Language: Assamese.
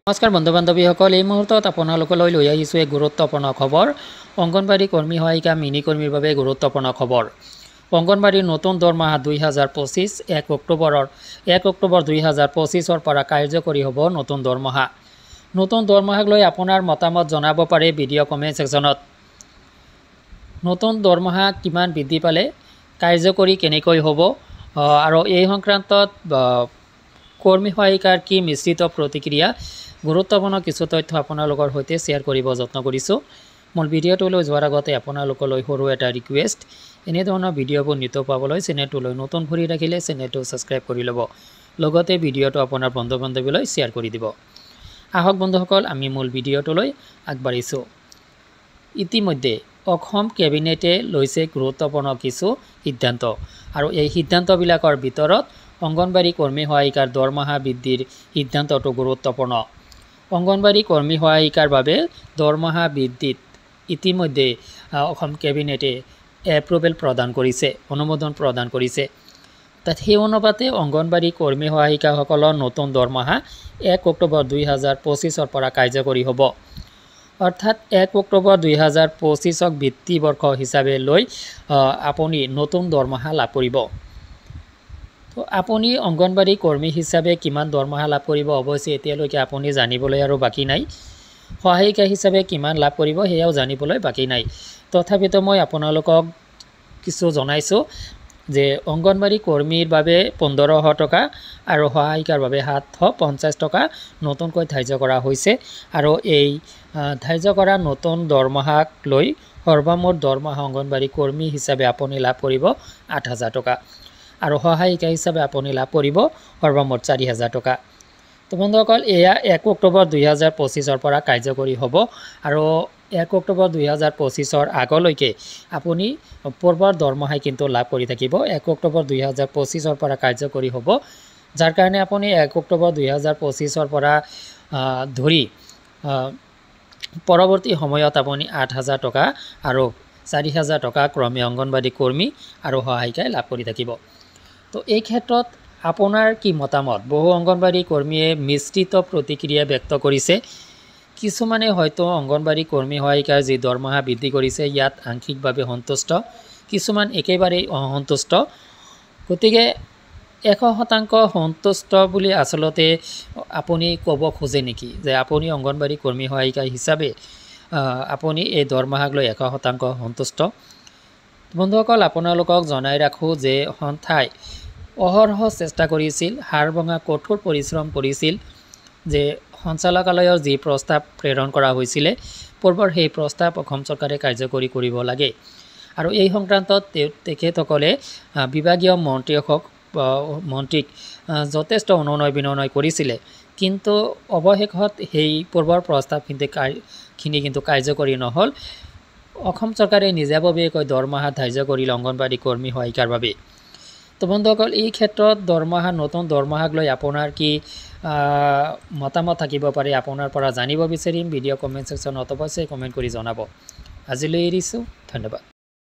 নমস্কাৰ বন্ধু বান্ধৱীসকল, এই মুহূৰ্তত আপোনালোকলৈ লৈ আহিছোঁ এক গুৰুত্বপূৰ্ণ খবৰ। অংগনবাড়ী কৰ্মী সহায়িকা মিনি কৰ্মীৰ বাবে গুৰুত্বপূৰ্ণ খবৰ। অংগনবাড়ীৰ নতুন দৰমহা 2025 1 অক্টোবৰ 2025 পৰা কাৰ্যকৰী হ'ব নতুন দৰমহা। নতুন দৰমহাক লৈ আপোনাৰ মতামত জনাব পাৰে ভিডিঅ' কমেণ্ট ছেকশ্যনত। নতুন দৰমহা কিমান বৃদ্ধি পালে, কাৰ্যকৰী কেনেকৈ হ'ব আৰু এই সংক্ৰান্তত কৰ্মী সহায়িকাৰ কি মিশ্ৰিত প্ৰতিক্ৰিয়া, গুৰুত্বপূৰ্ণ কিছু তথ্য আপোনালোকৰ সৈতে শ্বেয়াৰ কৰিব যত্ন কৰিছোঁ। মূল ভিডিঅ'টোলৈ যোৱাৰ আগতে আপোনালোকলৈ সৰু এটা ৰিকুৱেষ্ট, এনেধৰণৰ ভিডিঅ'বোৰ নিতৌ পাবলৈ চেনেলটোলৈ নতুন ভৰি ৰাখিলে চেনেলটো ছাবস্ক্ৰাইব কৰি ল'ব, লগতে ভিডিঅ'টো আপোনাৰ বন্ধু বান্ধৱীলৈ শ্বেয়াৰ কৰি দিব। আহক বন্ধুসকল, আমি মূল ভিডিঅ'টোলৈ আগবাঢ়িছোঁ। ইতিমধ্যে অসম কেবিনেটে লৈছে গুৰুত্বপূৰ্ণ কিছু সিদ্ধান্ত, আৰু এই সিদ্ধান্তবিলাকৰ ভিতৰত অংগনবাড়ী কৰ্মী সহায়িকাৰ দৰমহা বৃদ্ধিৰ সিদ্ধান্তটো গুৰুত্বপূৰ্ণ। অংগনবাড়ী কৰ্মী সহায়িকাৰ বাবে দৰমহা বৃদ্ধিত ইতিমধ্যে অসম কেবিনেটে এপ্ৰুভেল প্ৰদান কৰিছে, অনুমোদন প্ৰদান কৰিছে। তাত সেই অনুপাতে অংগনবাড়ী কৰ্মী সহায়িকাসকলৰ নতুন দৰমহা 1 অক্টোবৰ 2025 পৰা কাৰ্যকৰী হ'ব। অৰ্থাৎ 1 অক্টোবৰ 2025 ভিত্তিবৰ্ষ হিচাপে লৈ আপুনি নতুন দৰমহা লাভ কৰিব। তো আপুনি অংগনবাড়ী কৰ্মী হিচাপে কিমান দৰমহা লাভ কৰিব, অৱশ্যে এতিয়ালৈকে আপুনি জানিবলৈ আৰু বাকী নাই। সহায়িকা হিচাপে কিমান লাভ কৰিব সেয়াও জানিবলৈ বাকী নাই। তথাপিতো মই আপোনালোকক কিছু জনাইছোঁ যে অংগনবাড়ী কৰ্মীৰ বাবে 1500 টকা আৰু সহায়িকাৰ বাবে 750 টকা নতুনকৈ ধাৰ্য কৰা হৈছে। আৰু এই ধাৰ্য কৰা নতুন দৰমহাক লৈ সৰ্বমুঠ দৰমহা অংগনবাড়ী কৰ্মী হিচাপে আপুনি লাভ কৰিব 8000 টকা, আৰু সহায়িকা হিচাপে আপুনি লাভ কৰিব সৰ্বমুঠ 4000 টকা। তো বন্ধুসকল, এয়া 1 অক্টোবৰ 2025 পৰা কাৰ্যকৰী হ'ব, আৰু 1 অক্টোবৰ 2025 আগলৈকে আপুনি পূৰ্বৰ দৰমহাই কিন্তু লাভ কৰি থাকিব। 1 অক্টোবৰ 2025 পৰা কাৰ্যকৰী হ'ব, যাৰ কাৰণে আপুনি 1 অক্টোবৰ 2025 পৰা ধৰি পৰৱৰ্তী সময়ত আপুনি 8000 টকা আৰু 4000 টকা ক্ৰমে অংগনবাড়ী কৰ্মী আৰু সহায়িকাই লাভ কৰি থাকিব। তো এই ক্ষেত্ৰত আপোনাৰ কি মতামত? বহু অংগনবাড়ী কৰ্মীয়ে মিশ্ৰিত প্ৰতিক্ৰিয়া ব্যক্ত কৰিছে। কিছুমানে হয়তো অংগনবাড়ী কৰ্মী সহায়িকাৰ যি দৰমহা বৃদ্ধি কৰিছে ইয়াত আংশিকভাৱে সন্তুষ্ট, কিছুমান একেবাৰেই অসন্তুষ্ট। গতিকে 100% সন্তুষ্ট বুলি আচলতে আপুনি ক'ব খোজে নেকি যে আপুনি অংগনবাড়ী কৰ্মী সহায়িকা হিচাপে আপুনি এই দৰমহাক লৈ 100% সন্তুষ্ট? বন্ধুসকল, আপোনালোকক জনাই ৰাখোঁ যে সন্থাই অহৰহ চেষ্টা কৰিছিল, হাৰ ভঙা কঠোৰ পৰিশ্ৰম কৰিছিল যে সঞ্চালকালয়ৰ যি প্ৰস্তাৱ প্ৰেৰণ কৰা হৈছিলে পূৰ্বৰ, সেই প্ৰস্তাৱ অসম চৰকাৰে কাৰ্যকৰী কৰিব লাগে। আৰু এই সংক্ৰান্তত তেখেতসকলে বিভাগীয় মন্ত্ৰীক যথেষ্ট অনুনয় বিনয় কৰিছিলে, কিন্তু অৱশেষত সেই পূৰ্বৰ প্ৰস্তাৱখিনি কিন্তু কাৰ্যকৰী নহ'ল। অসম চৰকাৰে নিজাববীয়াকৈ দৰমহা ধাৰ্য কৰিলে অংগনবাড়ী কৰ্মী সহায়িকাৰ বাবে। তো বন্ধুসকল, এই ক্ষেত্ৰত নতুন দৰমহাক লৈ আপোনাৰ কি মতামত থাকিব পাৰে, আপোনাৰ পৰা জানিব বিচাৰিম। ভিডিঅ' কমেণ্ট ছেকশ্যনত অৱশ্যেই কমেণ্ট কৰি জনাব। আজিলৈ এৰিছোঁ, ধন্যবাদ।